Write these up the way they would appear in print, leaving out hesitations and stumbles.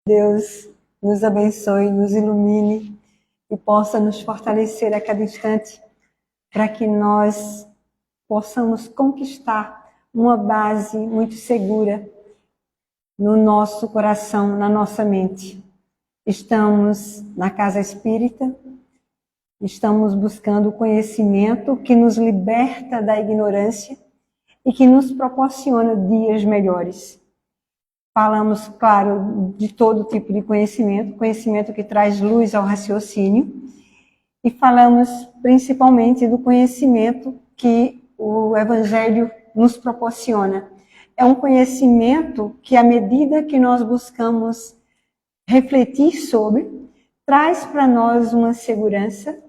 Deus nos abençoe, nos ilumine e possa nos fortalecer a cada instante para que nós possamos conquistar uma base muito segura no nosso coração, na nossa mente. Estamos na casa espírita, estamos buscando o conhecimento que nos liberta da ignorância e que nos proporciona dias melhores. Falamos, claro, de todo tipo de conhecimento, conhecimento que traz luz ao raciocínio, e falamos principalmente do conhecimento que o Evangelho nos proporciona. É um conhecimento que, à medida que nós buscamos refletir sobre, traz para nós uma segurança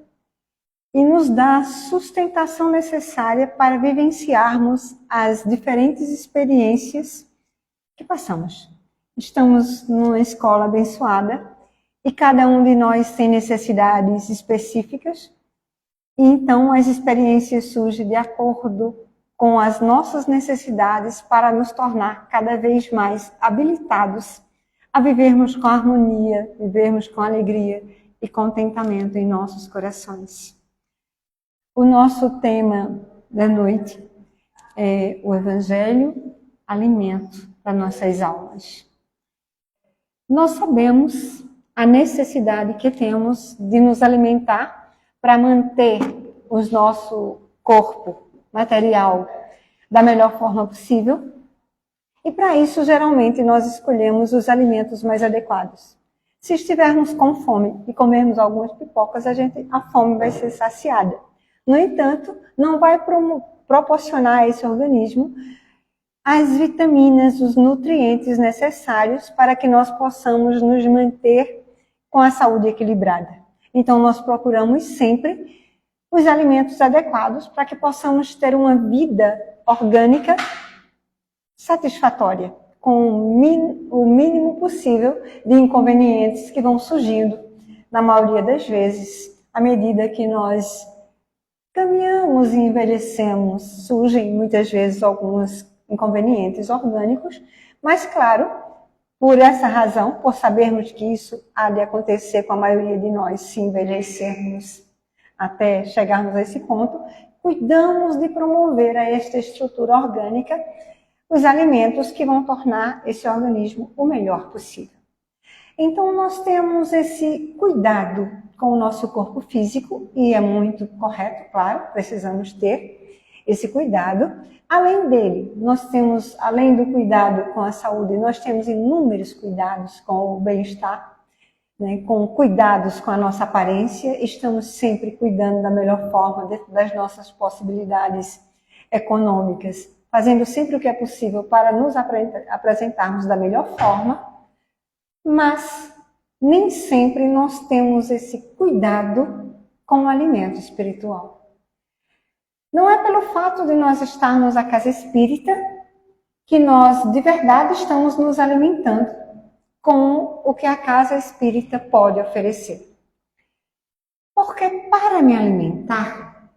e nos dá a sustentação necessária para vivenciarmos as diferentes experiências que passamos. Estamos numa escola abençoada e cada um de nós tem necessidades específicas, e então as experiências surgem de acordo com as nossas necessidades para nos tornar cada vez mais habilitados a vivermos com harmonia, vivermos com alegria e contentamento em nossos corações. O nosso tema da noite é o Evangelho, alimento para nossas almas. Nós sabemos a necessidade que temos de nos alimentar para manter o nosso corpo material da melhor forma possível. E para isso, geralmente, nós escolhemos os alimentos mais adequados. Se estivermos com fome e comermos algumas pipocas, a fome vai ser saciada. No entanto, não vai proporcionar a esse organismo as vitaminas, os nutrientes necessários para que nós possamos nos manter com a saúde equilibrada. Então, nós procuramos sempre os alimentos adequados para que possamos ter uma vida orgânica satisfatória, com o mínimo possível de inconvenientes que vão surgindo, na maioria das vezes, à medida que nós caminhamos e envelhecemos. Surgem muitas vezes alguns inconvenientes orgânicos, mas claro, por essa razão, por sabermos que isso há de acontecer com a maioria de nós se envelhecermos até chegarmos a esse ponto, cuidamos de promover a esta estrutura orgânica os alimentos que vão tornar esse organismo o melhor possível. Então nós temos esse cuidado com o nosso corpo físico, e é muito correto, claro, precisamos ter esse cuidado. Além dele, nós temos, além do cuidado com a saúde, nós temos inúmeros cuidados com o bem-estar, né, com cuidados com a nossa aparência. Estamos sempre cuidando da melhor forma, dentro das nossas possibilidades econômicas, fazendo sempre o que é possível para nos apresentarmos da melhor forma, mas nem sempre nós temos esse cuidado com o alimento espiritual. Não é pelo fato de nós estarmos na casa espírita que nós de verdade estamos nos alimentando com o que a casa espírita pode oferecer. Porque para me alimentar,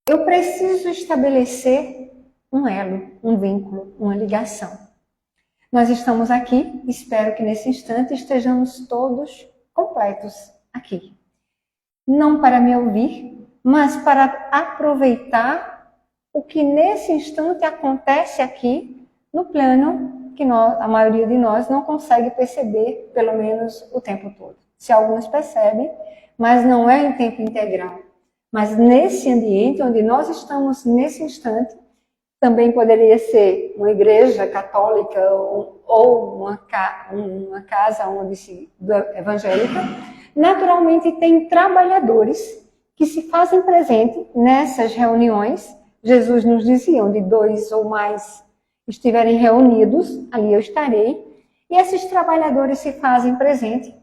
eu preciso estabelecer um elo, um vínculo, uma ligação. Nós estamos aqui, espero que nesse instante estejamos todos completos aqui. Não para me ouvir, mas para aproveitar o que nesse instante acontece aqui no plano que a maioria de nós não consegue perceber, pelo menos o tempo todo. Se alguns percebem, mas não é em tempo integral. Mas nesse ambiente onde nós estamos nesse instante, também poderia ser uma igreja católica ou uma casa evangélica. Naturalmente tem trabalhadores que se fazem presente nessas reuniões. Jesus nos dizia, onde 2 ou mais estiverem reunidos, ali eu estarei. E esses trabalhadores se fazem presente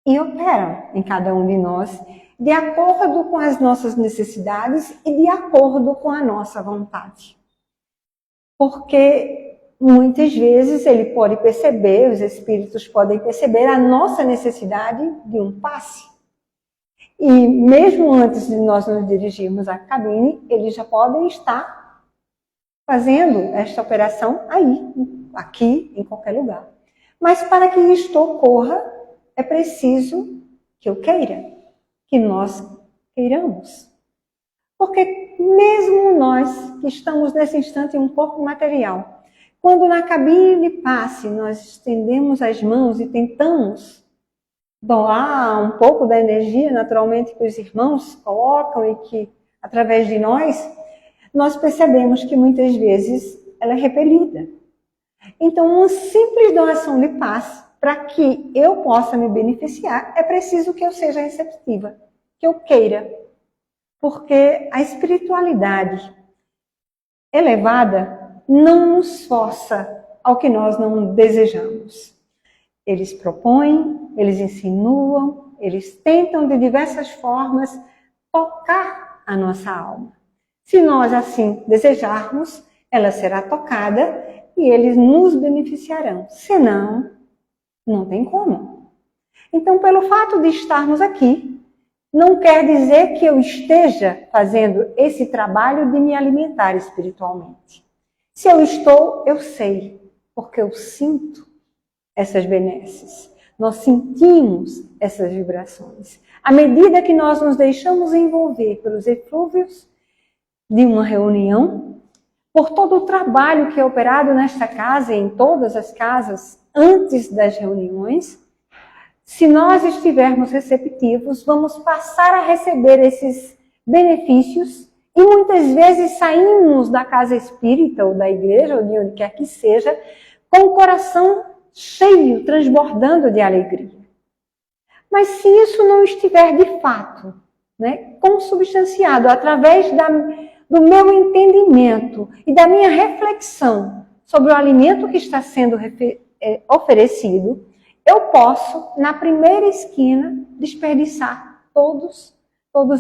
e operam em cada um de nós, de acordo com as nossas necessidades e de acordo com a nossa vontade. Porque muitas vezes ele pode perceber, os espíritos podem perceber a nossa necessidade de um passe. E mesmo antes de nós nos dirigirmos à cabine, eles já podem estar fazendo esta operação aí, aqui, em qualquer lugar. Mas para que isto ocorra, é preciso que eu queira, que nós queiramos. Porque mesmo nós que estamos nesse instante em um corpo material, quando na cabine de passe nós estendemos as mãos e tentamos doar um pouco da energia, naturalmente, que os irmãos colocam e que, através de nós percebemos que muitas vezes ela é repelida. Então, uma simples doação de paz, para que eu possa me beneficiar, é preciso que eu seja receptiva, que eu queira. Porque a espiritualidade elevada não nos força ao que nós não desejamos. Eles propõem, eles insinuam, eles tentam de diversas formas tocar a nossa alma. Se nós assim desejarmos, ela será tocada e eles nos beneficiarão. Senão, não tem como. Então, pelo fato de estarmos aqui, não quer dizer que eu esteja fazendo esse trabalho de me alimentar espiritualmente. Se eu estou, eu sei, porque eu sinto essas benesses. Nós sentimos essas vibrações. À medida que nós nos deixamos envolver pelos eflúvios de uma reunião, por todo o trabalho que é operado nesta casa e em todas as casas antes das reuniões, se nós estivermos receptivos, vamos passar a receber esses benefícios e muitas vezes saímos da casa espírita ou da igreja ou de onde quer que seja com o coração cheio, transbordando de alegria. Mas se isso não estiver de fato, consubstanciado através do meu entendimento e da minha reflexão sobre o alimento que está sendo oferecido, eu posso, na primeira esquina, desperdiçar todos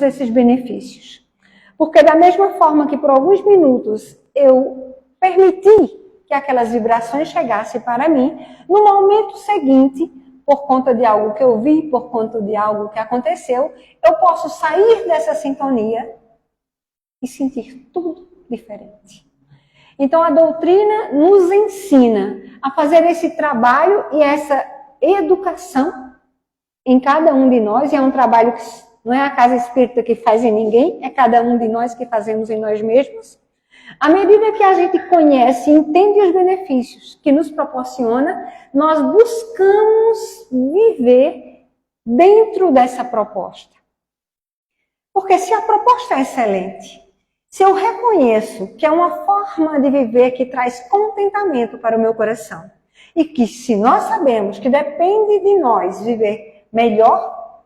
esses benefícios. Porque da mesma forma que por alguns minutos eu permiti que aquelas vibrações chegassem para mim, no momento seguinte, por conta de algo que eu vi, por conta de algo que aconteceu, eu posso sair dessa sintonia e sentir tudo diferente. Então a doutrina nos ensina a fazer esse trabalho e essa educação em cada um de nós, e é um trabalho que não é a casa espírita que faz em ninguém, é cada um de nós que fazemos em nós mesmos. À medida que a gente conhece e entende os benefícios que nos proporciona, nós buscamos viver dentro dessa proposta. Porque se a proposta é excelente, se eu reconheço que é uma forma de viver que traz contentamento para o meu coração, e que se nós sabemos que depende de nós viver melhor,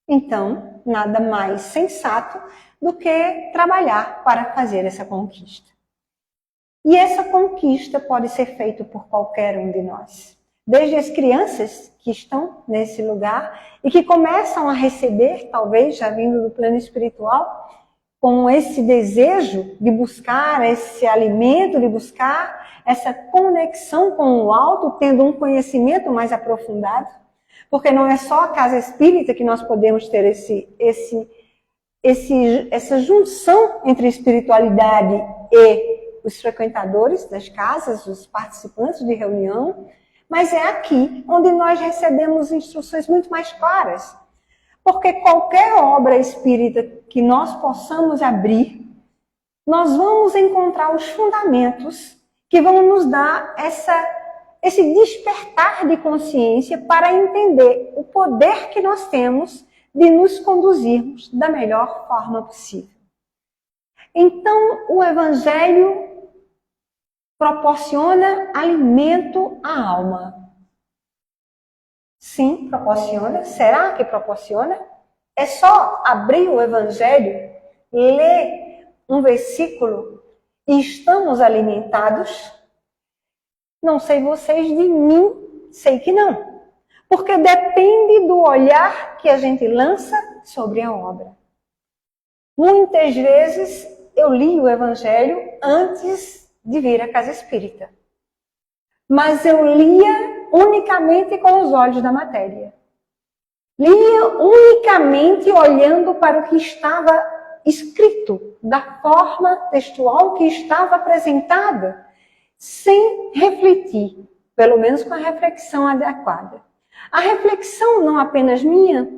então nada mais sensato do que trabalhar para fazer essa conquista. E essa conquista pode ser feita por qualquer um de nós. Desde as crianças que estão nesse lugar e que começam a receber, talvez já vindo do plano espiritual, com esse desejo de buscar esse alimento, de buscar essa conexão com o alto, tendo um conhecimento mais aprofundado. Porque não é só a casa espírita que nós podemos ter essa junção entre espiritualidade e os frequentadores das casas, os participantes de reunião, mas é aqui onde nós recebemos instruções muito mais claras. Porque qualquer obra espírita que nós possamos abrir, nós vamos encontrar os fundamentos que vão nos dar esse despertar de consciência para entender o poder que nós temos de nos conduzirmos da melhor forma possível. Então, o Evangelho proporciona alimento à alma. Sim, proporciona. Será que proporciona? É só abrir o Evangelho, ler um versículo e estamos alimentados? Não sei vocês, de mim, sei que não. Porque depende do olhar que a gente lança sobre a obra. Muitas vezes eu li o Evangelho antes de vir à casa espírita. Mas eu lia unicamente com os olhos da matéria. Lia unicamente olhando para o que estava escrito, da forma textual que estava apresentada, sem refletir pelo menos com a reflexão adequada. A reflexão não apenas minha,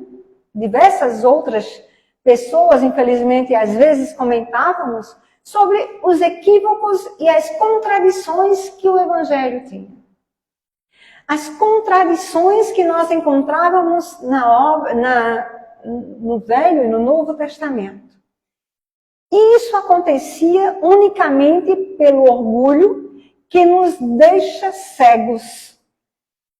diversas outras pessoas, infelizmente, às vezes comentávamos sobre os equívocos e as contradições que o Evangelho tinha. As contradições que nós encontrávamos no Velho e no Novo Testamento. E isso acontecia unicamente pelo orgulho que nos deixa cegos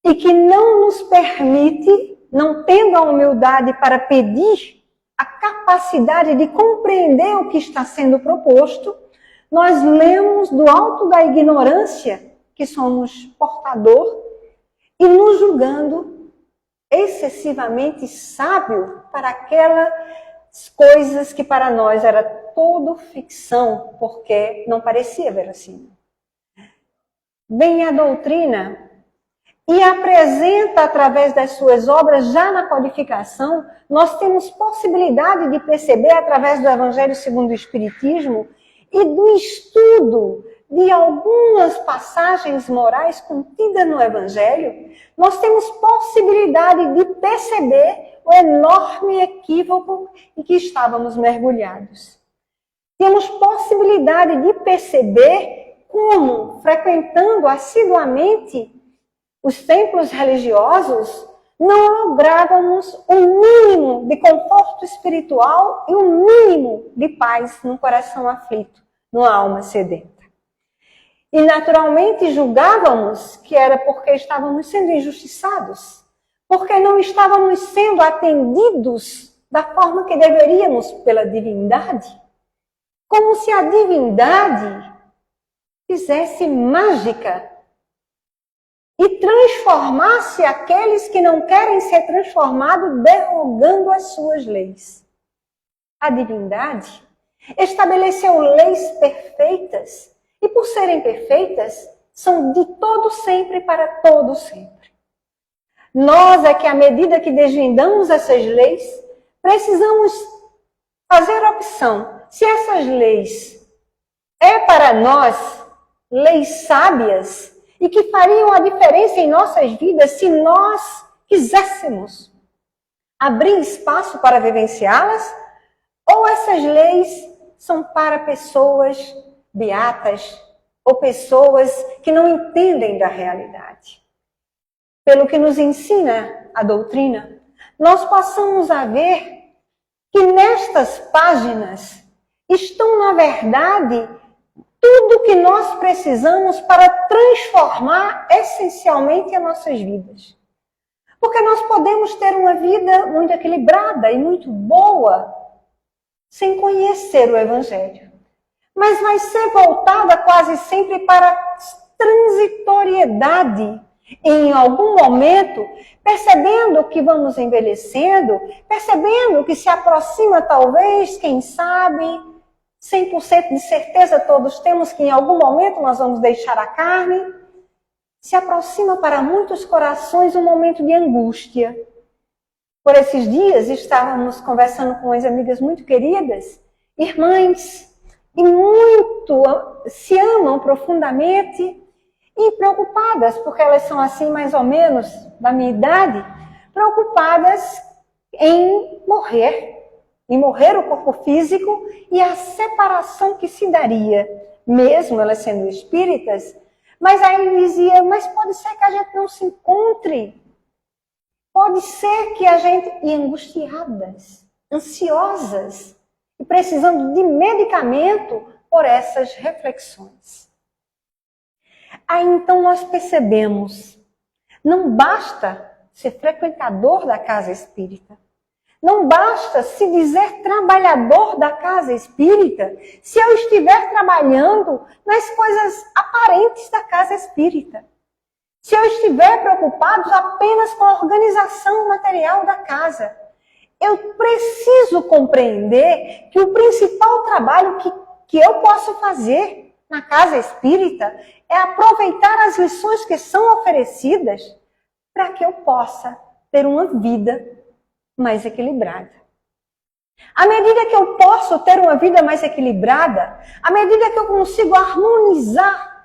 e que não nos permite, não tendo a humildade para pedir a capacidade de compreender o que está sendo proposto, nós lemos do alto da ignorância que somos portador e nos julgando excessivamente sábio para aquelas coisas que para nós era tudo ficção, porque não parecia verossímil. Vem a doutrina e apresenta através das suas obras, já na codificação, nós temos possibilidade de perceber através do Evangelho segundo o Espiritismo e do estudo de algumas passagens morais contidas no Evangelho, nós temos possibilidade de perceber o enorme equívoco em que estávamos mergulhados. Temos possibilidade de perceber como, frequentando assiduamente os templos religiosos, não lográvamos o mínimo de conforto espiritual e o mínimo de paz no coração aflito, numa alma sedenta. E naturalmente julgávamos que era porque estávamos sendo injustiçados, porque não estávamos sendo atendidos da forma que deveríamos pela divindade, como se a divindade fizesse mágica e transformasse aqueles que não querem ser transformados, derrogando as suas leis. A divindade estabeleceu leis perfeitas, e por serem perfeitas, são de todo sempre para todo sempre. Nós é que, à medida que desvendamos essas leis, precisamos fazer opção. Se essas leis é para nós leis sábias e que fariam a diferença em nossas vidas se nós quiséssemos abrir espaço para vivenciá-las, ou essas leis são para pessoas beatas ou pessoas que não entendem da realidade. Pelo que nos ensina a doutrina, nós passamos a ver que nestas páginas estão, na verdade, tudo o que nós precisamos para transformar essencialmente as nossas vidas. Porque nós podemos ter uma vida muito equilibrada e muito boa sem conhecer o Evangelho. Mas vai ser voltada quase sempre para a transitoriedade. Em algum momento, percebendo que vamos envelhecendo, percebendo que se aproxima talvez, quem sabe, 100% de certeza todos temos que em algum momento nós vamos deixar a carne, se aproxima para muitos corações um momento de angústia. Por esses dias estávamos conversando com as amigas muito queridas, irmãs, e muito se amam profundamente e preocupadas, porque elas são assim mais ou menos da minha idade, preocupadas em morrer o corpo físico e a separação que se daria, mesmo elas sendo espíritas. Mas aí dizia, mas pode ser que a gente não se encontre, pode ser que a gente, e angustiadas, ansiosas, e precisando de medicamento por essas reflexões. Aí então nós percebemos, não basta ser frequentador da casa espírita, não basta se dizer trabalhador da casa espírita se eu estiver trabalhando nas coisas aparentes da casa espírita. Se eu estiver preocupado apenas com a organização material da casa. Eu preciso compreender que o principal trabalho que eu posso fazer na casa espírita é aproveitar as lições que são oferecidas para que eu possa ter uma vida mais equilibrada. À medida que eu posso ter uma vida mais equilibrada, à medida que eu consigo harmonizar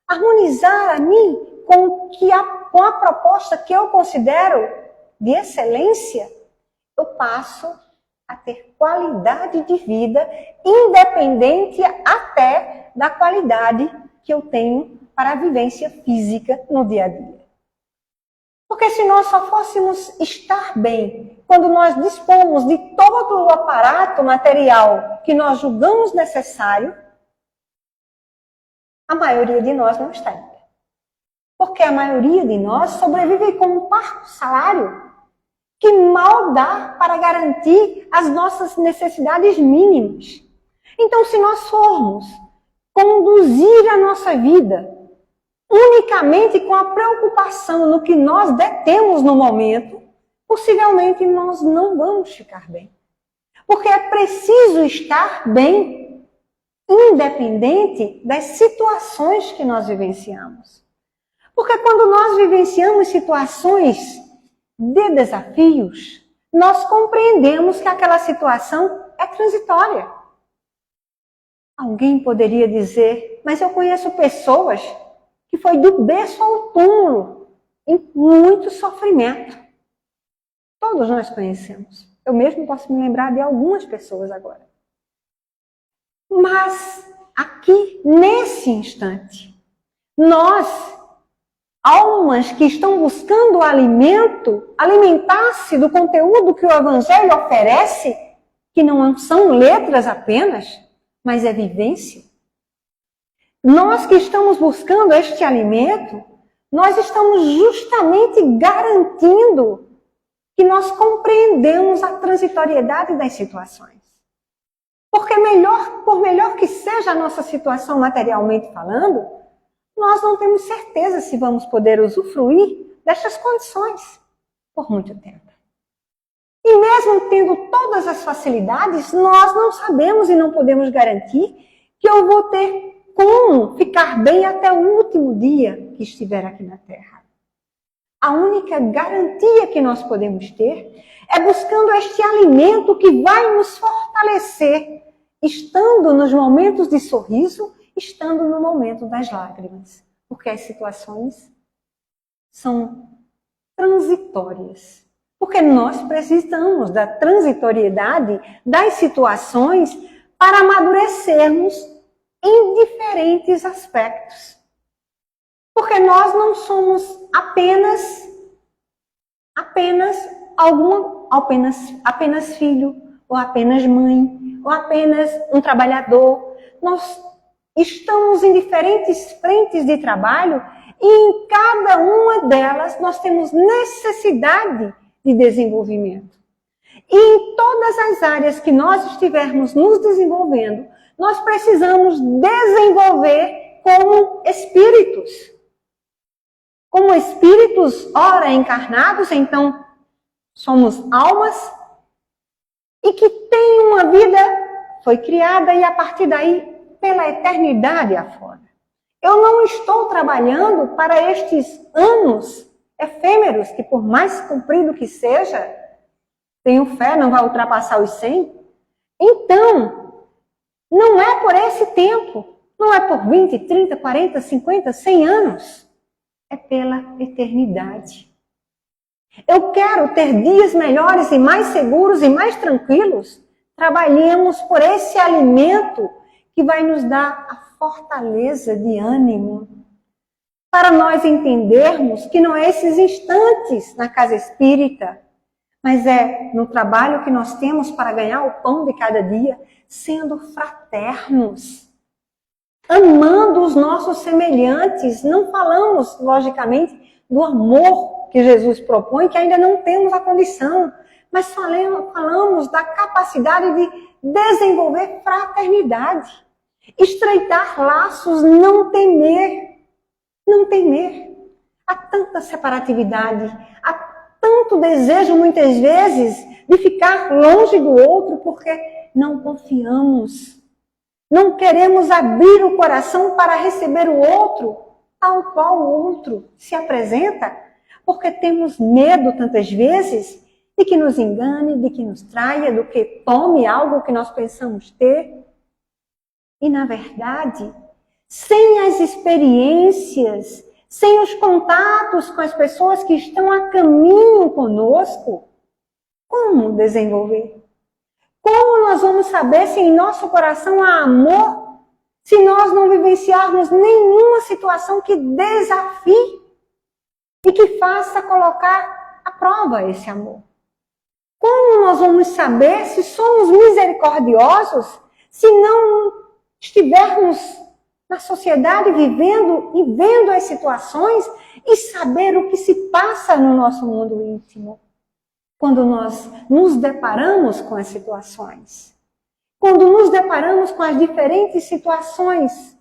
a mim com a proposta que eu considero de excelência, eu passo a ter qualidade de vida, independente até da qualidade que eu tenho para a vivência física no dia a dia. Porque se nós só fôssemos estar bem quando nós dispomos de todo o aparato material que nós julgamos necessário, a maioria de nós não estaria. Porque a maioria de nós sobrevive com um parco salário que mal dá para garantir as nossas necessidades mínimas. Então, se nós formos conduzir a nossa vida unicamente com a preocupação no que nós detemos no momento, possivelmente nós não vamos ficar bem. Porque é preciso estar bem, independente das situações que nós vivenciamos. Porque quando nós vivenciamos situações de desafios, nós compreendemos que aquela situação é transitória. Alguém poderia dizer, mas eu conheço pessoas que foi do berço ao túmulo, em muito sofrimento. Todos nós conhecemos. Eu mesmo posso me lembrar de algumas pessoas agora. Mas aqui, nesse instante, nós, almas que estão buscando alimento, alimentar-se do conteúdo que o Evangelho oferece, que não são letras apenas, mas é vivência. Nós que estamos buscando este alimento, nós estamos justamente garantindo que nós compreendemos a transitoriedade das situações. Porque por melhor que seja a nossa situação materialmente falando, nós não temos certeza se vamos poder usufruir destas condições por muito tempo. E mesmo tendo todas as facilidades, nós não sabemos e não podemos garantir que eu vou ter como ficar bem até o último dia que estiver aqui na Terra. A única garantia que nós podemos ter é buscando este alimento que vai nos fortalecer, estando nos momentos de sorriso, estando no momento das lágrimas. Porque as situações são transitórias. Porque nós precisamos da transitoriedade das situações para amadurecermos em diferentes aspectos. Porque nós não somos apenas filho, ou apenas mãe, ou apenas um trabalhador. Nós estamos em diferentes frentes de trabalho e em cada uma delas nós temos necessidade de desenvolvimento. E em todas as áreas que nós estivermos nos desenvolvendo, nós precisamos desenvolver como espíritos. Como espíritos, ora encarnados, então somos almas, e que têm uma vida, foi criada e a partir daí, pela eternidade afora. Eu não estou trabalhando para estes anos efêmeros, que por mais comprido que seja, tenho fé, não vai ultrapassar os 100. Então, não é por esse tempo, não é por 20, 30, 40, 50, 100 anos. É pela eternidade. Eu quero ter dias melhores e mais seguros e mais tranquilos. Trabalhemos por esse alimento que vai nos dar a fortaleza de ânimo. Para nós entendermos que não é esses instantes na casa espírita, mas é no trabalho que nós temos para ganhar o pão de cada dia, sendo fraternos, amando os nossos semelhantes. Não falamos, logicamente, do amor que Jesus propõe, que ainda não temos a condição, mas falamos da capacidade de desenvolver fraternidade, estreitar laços, não temer. Não temer. Há tanta separatividade, há tanto desejo, muitas vezes, de ficar longe do outro porque não confiamos. Não queremos abrir o coração para receber o outro, tal qual o outro se apresenta, porque temos medo, tantas vezes, de que nos engane, de que nos traia, do que tome algo que nós pensamos ter. E, na verdade, sem as experiências, sem os contatos com as pessoas que estão a caminho conosco, como desenvolver? Como nós vamos saber se em nosso coração há amor, se nós não vivenciarmos nenhuma situação que desafie e que faça colocar à prova esse amor? Como nós vamos saber se somos misericordiosos se não estivermos na sociedade vivendo e vendo as situações e saber o que se passa no nosso mundo íntimo? Quando nós nos deparamos com as situações, quando nos deparamos com as diferentes situações,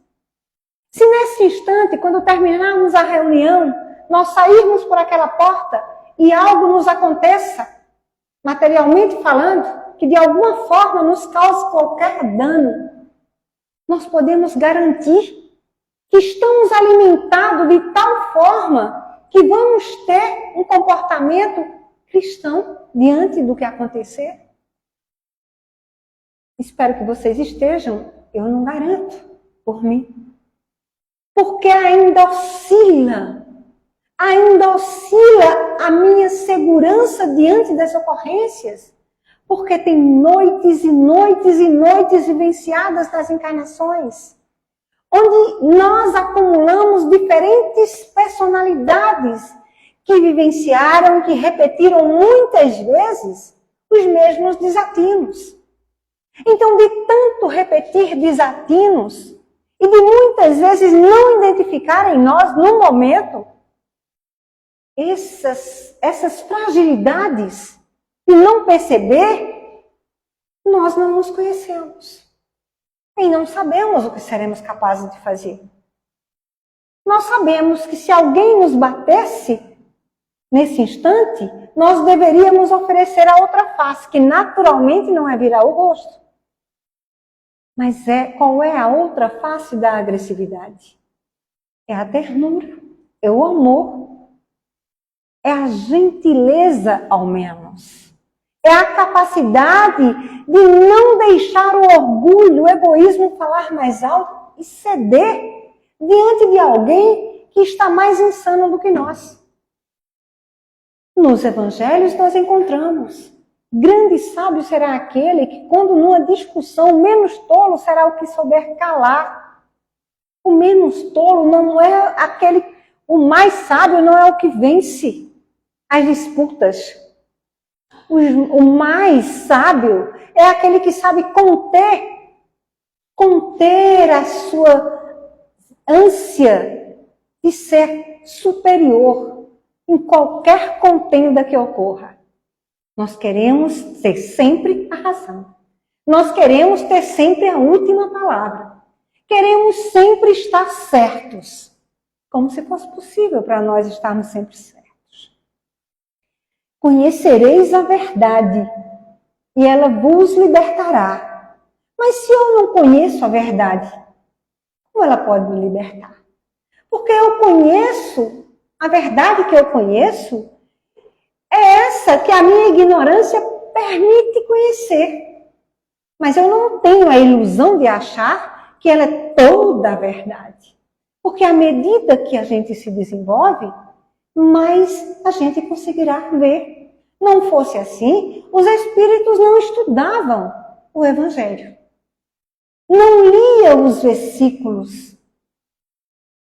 se nesse instante, quando terminarmos a reunião, nós sairmos por aquela porta e algo nos aconteça, materialmente falando, que de alguma forma nos cause qualquer dano, nós podemos garantir que estamos alimentados de tal forma que vamos ter um comportamento cristão diante do que acontecer? Espero que vocês estejam, eu não garanto por mim. Porque ainda oscila a minha segurança diante das ocorrências. Porque tem noites e noites e noites vivenciadas nas encarnações, onde nós acumulamos diferentes personalidades que vivenciaram, que repetiram muitas vezes os mesmos desatinos. Então, de tanto repetir desatinos e de muitas vezes não identificar em nós, no momento, essas fragilidades e não perceber, nós não nos conhecemos. E não sabemos o que seremos capazes de fazer. Nós sabemos que se alguém nos batesse, nesse instante, nós deveríamos oferecer a outra face, que naturalmente não é virar o rosto. Mas qual é a outra face da agressividade? É a ternura, é o amor, é a gentileza ao menos. É a capacidade de não deixar o orgulho, o egoísmo falar mais alto e ceder diante de alguém que está mais insano do que nós. Nos evangelhos nós encontramos: grande sábio será aquele que, quando numa discussão, o menos tolo será o que souber calar. O menos tolo não é aquele, o mais sábio não é o que vence as disputas. O mais sábio é aquele que sabe conter a sua ânsia de ser superior em qualquer contenda que ocorra. Nós queremos ter sempre a razão. Nós queremos ter sempre a última palavra. Queremos sempre estar certos, como se fosse possível para nós estarmos sempre certos. Conhecereis a verdade, e ela vos libertará. Mas se eu não conheço a verdade, como ela pode me libertar? Porque eu conheço, a verdade que eu conheço é essa que a minha ignorância permite conhecer. Mas eu não tenho a ilusão de achar que ela é toda a verdade. Porque à medida que a gente se desenvolve, mais a gente conseguirá ver. Não fosse assim, os espíritos não estudavam o Evangelho. Não liam os versículos.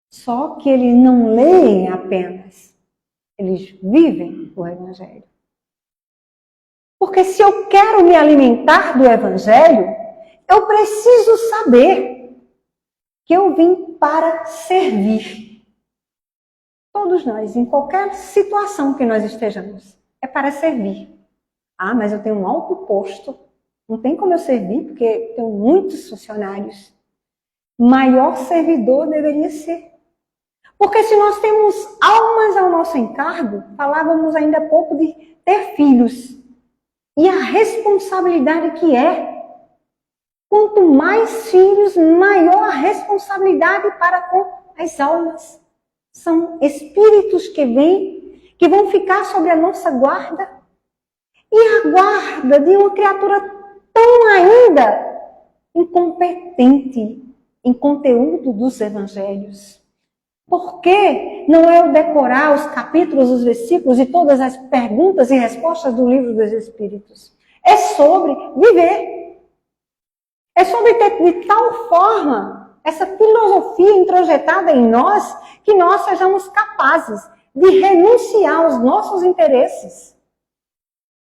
Só que eles não leem apenas. Eles vivem o Evangelho. Porque se eu quero me alimentar do Evangelho, eu preciso saber que eu vim para servir. Todos nós, em qualquer situação que nós estejamos, é para servir. Ah, mas eu tenho um alto posto, não tem como eu servir porque tenho muitos funcionários. Maior servidor deveria ser. Porque se nós temos almas ao nosso encargo, falávamos ainda há pouco de ter filhos. E a responsabilidade que é. Quanto mais filhos, maior a responsabilidade para com as almas. São espíritos que vêm, que vão ficar sobre a nossa guarda. E a guarda de uma criatura tão ainda incompetente em conteúdo dos evangelhos. Por que não é eu decorar os capítulos, os versículos e todas as perguntas e respostas do livro dos Espíritos? É sobre viver. É sobre ter de tal forma essa filosofia introjetada em nós que nós sejamos capazes de renunciar aos nossos interesses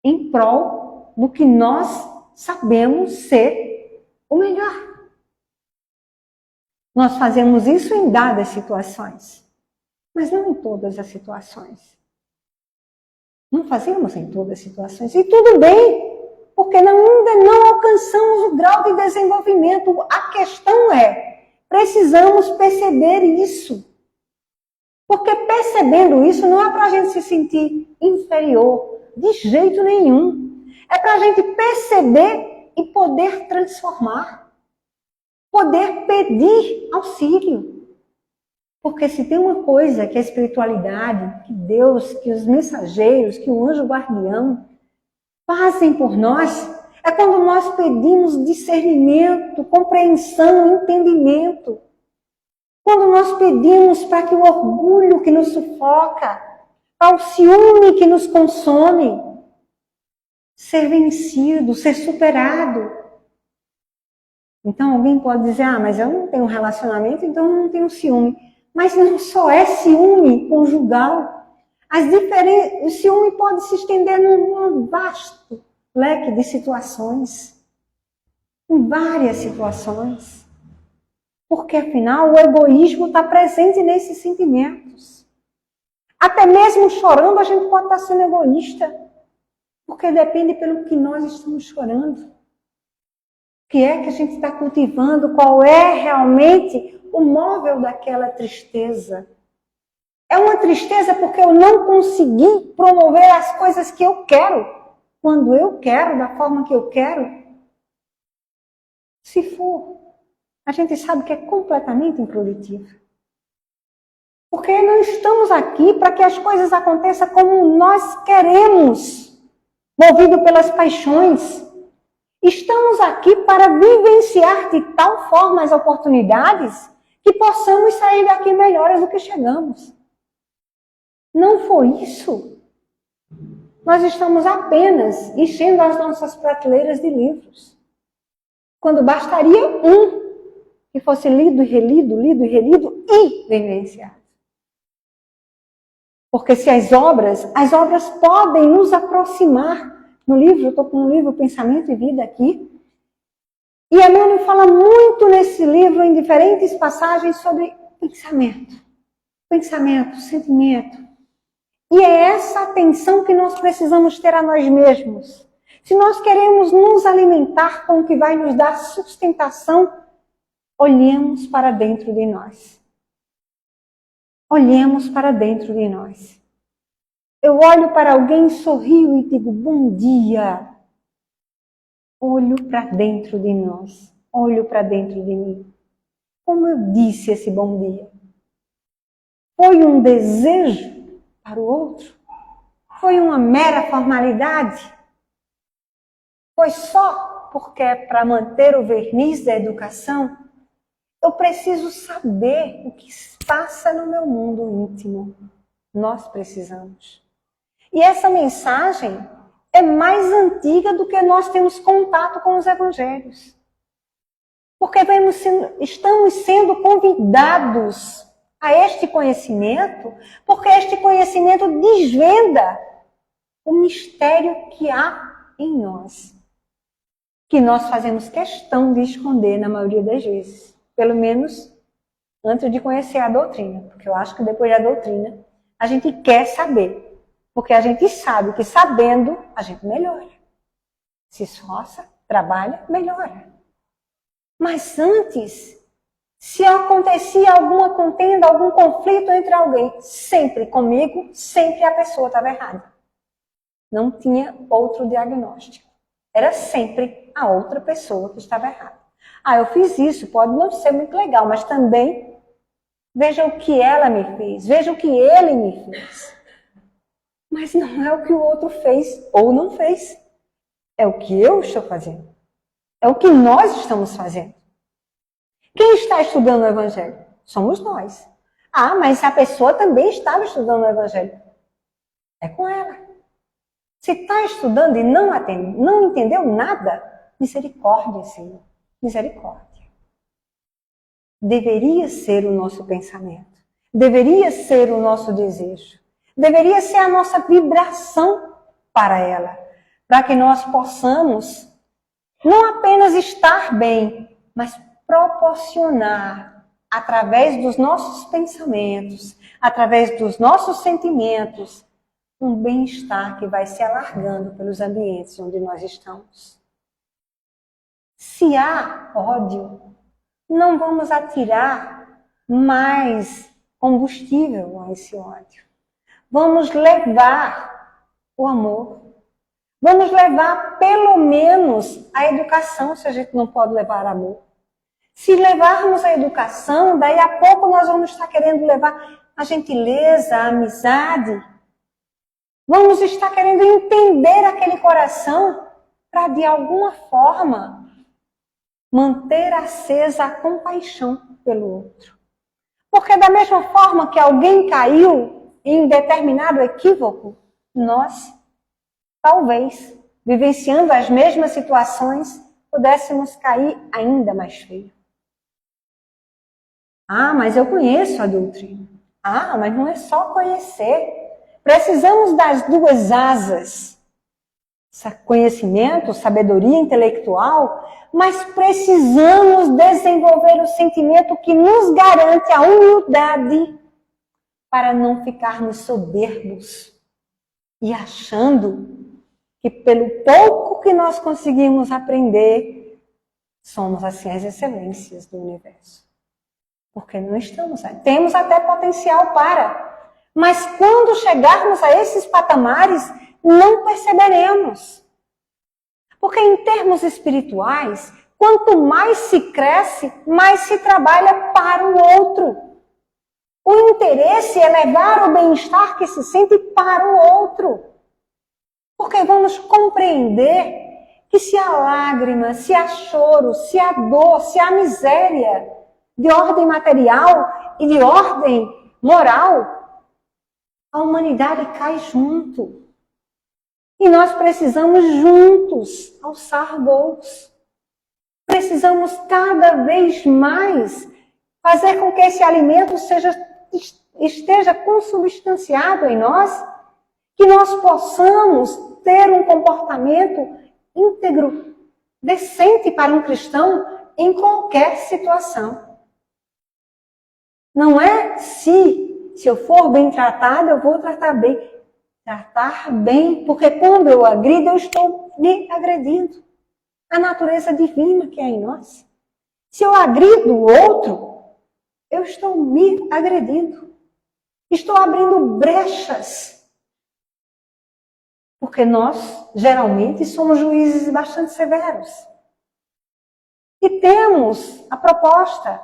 em prol do que nós sabemos ser o melhor. Nós fazemos isso em dadas situações, mas não em todas as situações. Não fazemos em todas as situações. E tudo bem, porque ainda não alcançamos o grau de desenvolvimento. A questão é, precisamos perceber isso. Porque percebendo isso não é para a gente se sentir inferior, de jeito nenhum. É para a gente perceber e poder transformar. Poder pedir auxílio. Porque se tem uma coisa que a espiritualidade, que Deus, que os mensageiros, que o anjo guardião fazem por nós, é quando nós pedimos discernimento, compreensão, entendimento. Quando nós pedimos para que o orgulho que nos sufoca, para o ciúme que nos consome, ser vencido, ser superado. Então alguém pode dizer, mas eu não tenho relacionamento, então eu não tenho ciúme. Mas não só é ciúme conjugal. O ciúme pode se estender num vasto leque de situações. Em várias situações. Porque afinal o egoísmo está presente nesses sentimentos. Até mesmo chorando a gente pode estar sendo egoísta. Porque depende pelo que nós estamos chorando. O que é que a gente está cultivando? Qual é realmente o móvel daquela tristeza? É uma tristeza porque eu não consegui promover as coisas que eu quero, quando eu quero, da forma que eu quero. Se for, a gente sabe que é completamente improdutivo. Porque não estamos aqui para que as coisas aconteçam como nós queremos, movido pelas paixões. Estamos aqui para vivenciar de tal forma as oportunidades que possamos sair daqui melhores do que chegamos. Não foi isso. Nós estamos apenas enchendo as nossas prateleiras de livros. Quando bastaria um que fosse lido e relido e vivenciado. Porque se as obras podem nos aproximar. No livro, eu estou com o livro Pensamento e Vida aqui. E Emmanuel fala muito nesse livro, em diferentes passagens, sobre pensamento, sentimento. E é essa atenção que nós precisamos ter a nós mesmos. Se nós queremos nos alimentar com o que vai nos dar sustentação, olhemos para dentro de nós. Olhemos para dentro de nós. Eu olho para alguém, sorrio e digo, bom dia. Olho para dentro de nós. Olho para dentro de mim. Como eu disse esse bom dia? Foi um desejo para o outro? Foi uma mera formalidade? Foi só porque é para manter o verniz da educação? Eu preciso saber o que se passa no meu mundo íntimo. Nós precisamos. E essa mensagem é mais antiga do que nós temos contato com os evangelhos. Porque estamos sendo convidados a este conhecimento, porque este conhecimento desvenda o mistério que há em nós. Que nós fazemos questão de esconder na maioria das vezes. Pelo menos antes de conhecer a doutrina. Porque eu acho que depois da doutrina a gente quer saber. Porque a gente sabe que sabendo, a gente melhora. Se esforça, trabalha, melhora. Mas antes, se acontecia alguma contenda, algum conflito entre alguém, sempre comigo, sempre a pessoa estava errada. Não tinha outro diagnóstico. Era sempre a outra pessoa que estava errada. Eu fiz isso, pode não ser muito legal, mas também veja o que ela me fez, veja o que ele me fez. Mas não é o que o outro fez ou não fez. É o que eu estou fazendo. É o que nós estamos fazendo. Quem está estudando o Evangelho? Somos nós. Ah, mas a pessoa também estava estudando o Evangelho. É com ela. Se está estudando e não entendeu nada, misericórdia, Senhor. Misericórdia. Deveria ser o nosso pensamento. Deveria ser o nosso desejo. Deveria ser a nossa vibração para ela. Para que nós possamos não apenas estar bem, mas proporcionar, através dos nossos pensamentos, através dos nossos sentimentos, um bem-estar que vai se alargando pelos ambientes onde nós estamos. Se há ódio, não vamos atirar mais combustível a esse ódio. Vamos levar o amor. Vamos levar pelo menos a educação, se a gente não pode levar amor. Se levarmos a educação, daí a pouco nós vamos estar querendo levar a gentileza, a amizade. Vamos estar querendo entender aquele coração para, de alguma forma, manter acesa a compaixão pelo outro. Porque da mesma forma que alguém caiu em determinado equívoco, nós, talvez, vivenciando as mesmas situações, pudéssemos cair ainda mais feio. Ah, mas eu conheço a doutrina. Ah, mas não é só conhecer. Precisamos das duas asas. Conhecimento, sabedoria intelectual, mas precisamos desenvolver o sentimento que nos garante a humildade para não ficarmos soberbos e achando que pelo pouco que nós conseguimos aprender, somos assim as excelências do universo. Porque não estamos aí. Temos até potencial para. Mas quando chegarmos a esses patamares, não perceberemos. Porque em termos espirituais, quanto mais se cresce, mais se trabalha para o outro. O interesse é levar o bem-estar que se sente para o outro. Porque vamos compreender que se há lágrima, se há choro, se há dor, se há miséria de ordem material e de ordem moral, a humanidade cai junto. E nós precisamos juntos alçar voos. Precisamos cada vez mais fazer com que esse alimento esteja consubstanciado em nós, que nós possamos ter um comportamento íntegro, decente para um cristão em qualquer situação. Não é se eu for bem tratada, eu vou tratar bem. Tratar bem, porque quando eu agrido, eu estou me agredindo. A natureza divina que é em nós. Se eu agrido o outro, eu estou me agredindo. Estou abrindo brechas. Porque nós, geralmente, somos juízes bastante severos. E temos a proposta: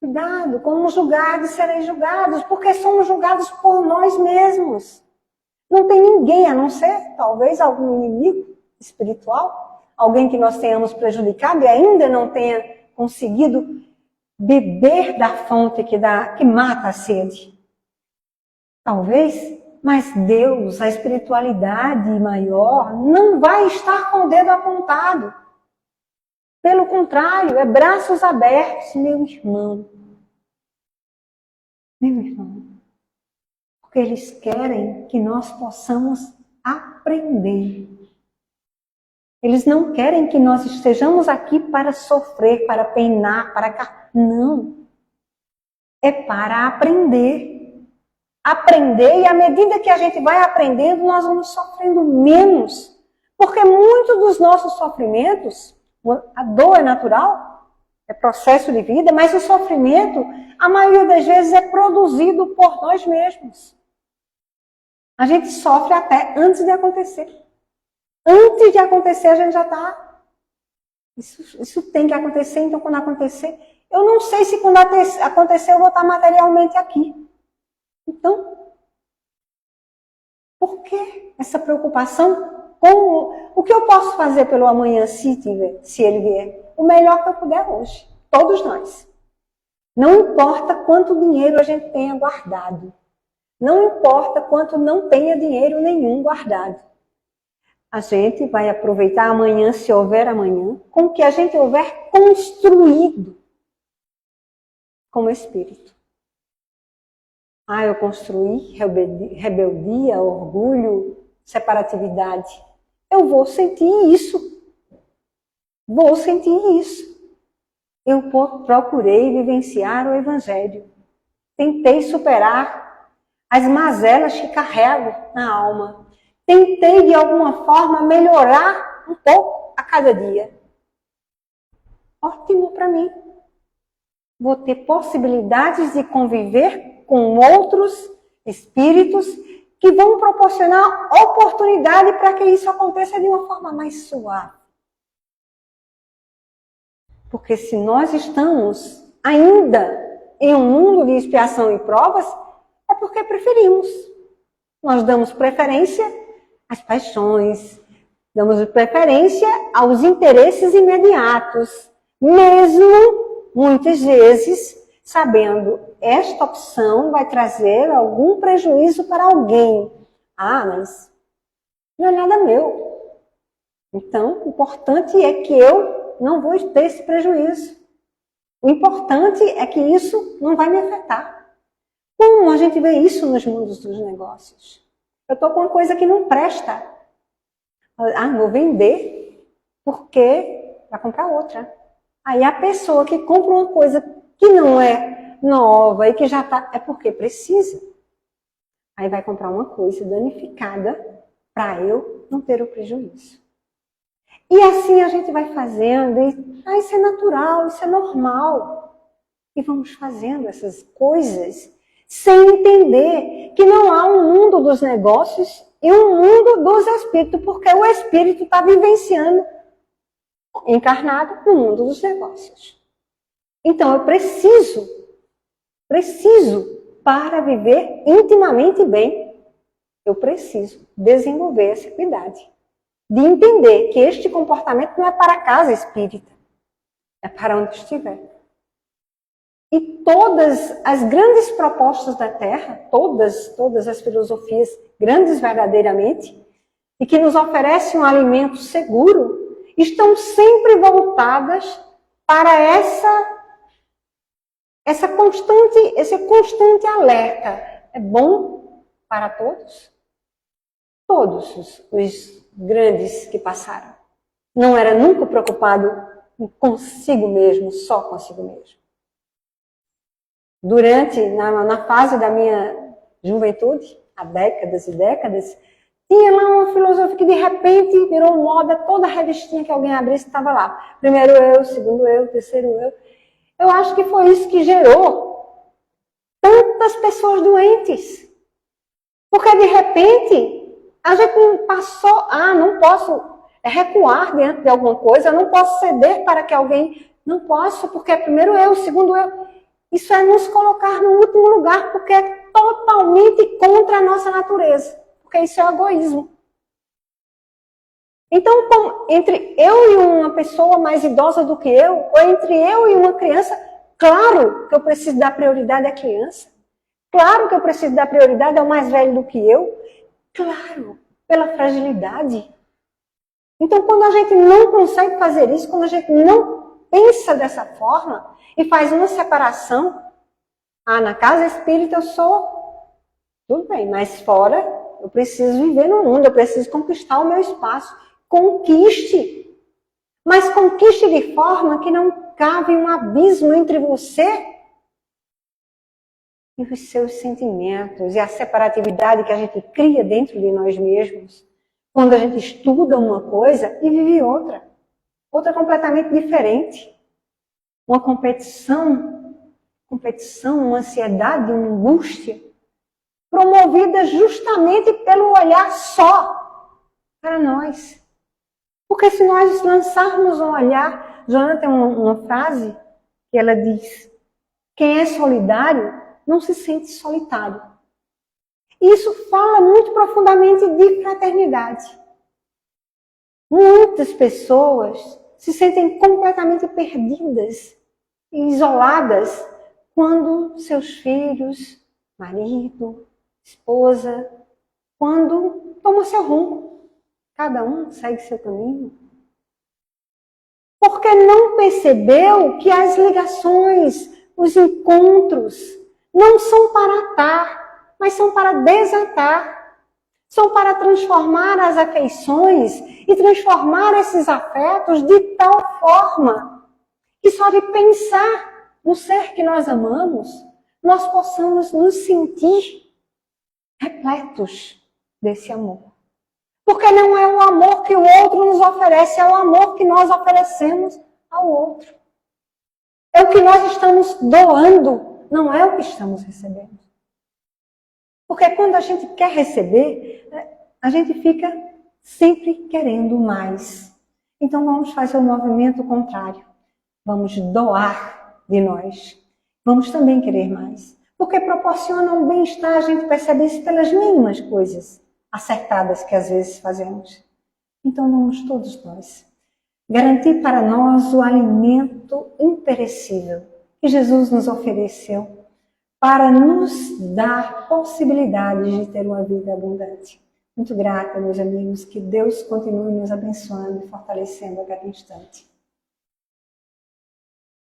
cuidado, como julgados sereis julgados, porque somos julgados por nós mesmos. Não tem ninguém, a não ser, talvez, algum inimigo espiritual, alguém que nós tenhamos prejudicado e ainda não tenha conseguido beber da fonte que mata a sede. Talvez, mas Deus, a espiritualidade maior, não vai estar com o dedo apontado. Pelo contrário, é braços abertos, meu irmão. Meu irmão. Porque eles querem que nós possamos aprender. Eles não querem que nós estejamos aqui para sofrer, para penar, não. É para aprender. Aprender, e à medida que a gente vai aprendendo, nós vamos sofrendo menos. Porque muitos dos nossos sofrimentos, a dor é natural, é processo de vida, mas o sofrimento, a maioria das vezes, é produzido por nós mesmos. A gente sofre até antes de acontecer. Antes de acontecer, a gente já está... Isso tem que acontecer, então quando acontecer... Eu não sei se quando acontecer eu vou estar materialmente aqui. Então, por que essa preocupação com o que eu posso fazer pelo amanhã se ele vier? O melhor que eu puder hoje. Todos nós. Não importa quanto dinheiro a gente tenha guardado. Não importa quanto não tenha dinheiro nenhum guardado. A gente vai aproveitar amanhã, se houver amanhã, com o que a gente houver construído como espírito. Eu construí rebeldia, orgulho, separatividade. Eu vou sentir isso. Vou sentir isso. Eu procurei vivenciar o Evangelho. Tentei superar as mazelas que carrego na alma. Tentei, de alguma forma, melhorar um pouco a cada dia. Ótimo para mim. Vou ter possibilidades de conviver com outros espíritos que vão proporcionar oportunidade para que isso aconteça de uma forma mais suave. Porque se nós estamos ainda em um mundo de expiação e provas, é porque preferimos. Nós damos preferência às paixões, damos preferência aos interesses imediatos, mesmo muitas vezes sabendo esta opção vai trazer algum prejuízo para alguém. Mas não é nada meu. Então, o importante é que eu não vou ter esse prejuízo. O importante é que isso não vai me afetar. Como a gente vê isso nos mundos dos negócios? Eu estou com uma coisa que não presta. Vou vender porque vai comprar outra. Aí a pessoa que compra uma coisa que não é nova e que já está, é porque precisa. Aí vai comprar uma coisa danificada para eu não ter o prejuízo. E assim a gente vai fazendo, e isso é natural, isso é normal. E vamos fazendo essas coisas sem entender que não há um mundo dos negócios e um mundo dos espíritos, porque o espírito está vivenciando, encarnado, no mundo dos negócios. Então eu preciso, para viver intimamente bem, eu preciso desenvolver essa equidade. De entender que este comportamento não é para a casa espírita, é para onde estiver. E todas as grandes propostas da Terra, todas as filosofias grandes verdadeiramente, e que nos oferecem um alimento seguro, estão sempre voltadas para esse constante alerta. É bom para todos? Todos os grandes que passaram. Não era nunca preocupado consigo mesmo, só consigo mesmo. Na fase da minha juventude, há décadas e décadas, tinha lá uma filosofia que de repente virou moda, toda a revistinha que alguém abrisse estava lá. Primeiro eu, segundo eu, terceiro eu. Eu acho que foi isso que gerou tantas pessoas doentes. Porque de repente a gente passou, não posso recuar diante de alguma coisa, eu não posso ceder para que alguém, não posso, porque é primeiro eu, segundo eu. Isso é nos colocar no último lugar, porque é totalmente contra a nossa natureza, porque isso é egoísmo. Então, entre eu e uma pessoa mais idosa do que eu, ou entre eu e uma criança, claro que eu preciso dar prioridade à criança, claro que eu preciso dar prioridade ao mais velho do que eu, claro, pela fragilidade. Então, quando a gente não consegue fazer isso, quando a gente não pensa dessa forma e faz uma separação, na casa espírita eu sou, tudo bem, mas fora eu preciso viver no mundo, eu preciso conquistar o meu espaço. Conquiste, mas conquiste de forma que não cabe um abismo entre você e os seus sentimentos e a separatividade que a gente cria dentro de nós mesmos quando a gente estuda uma coisa e vive outra completamente diferente. Uma competição, uma ansiedade, uma angústia, promovida justamente pelo olhar só para nós. Porque se nós lançarmos um olhar, Joana tem uma frase que ela diz, quem é solidário não se sente solitário. E isso fala muito profundamente de fraternidade. Muitas pessoas se sentem completamente perdidas e isoladas quando seus filhos, marido, esposa, quando tomam seu rumo, cada um segue seu caminho. Porque não percebeu que as ligações, os encontros, não são para atar, mas são para desatar. São para transformar as afeições e transformar esses afetos de tal forma que só de pensar no ser que nós amamos, nós possamos nos sentir repletos desse amor. Porque não é o amor que o outro nos oferece, é o amor que nós oferecemos ao outro. É o que nós estamos doando, não é o que estamos recebendo. Porque quando a gente quer receber, a gente fica sempre querendo mais. Então vamos fazer o movimento contrário. Vamos doar de nós. Vamos também querer mais. Porque proporciona um bem-estar, a gente percebe isso pelas mínimas coisas acertadas que às vezes fazemos. Então vamos todos nós garantir para nós o alimento imperecível que Jesus nos ofereceu para nos dar possibilidades de ter uma vida abundante. Muito grata, meus amigos, que Deus continue nos abençoando e fortalecendo a cada instante.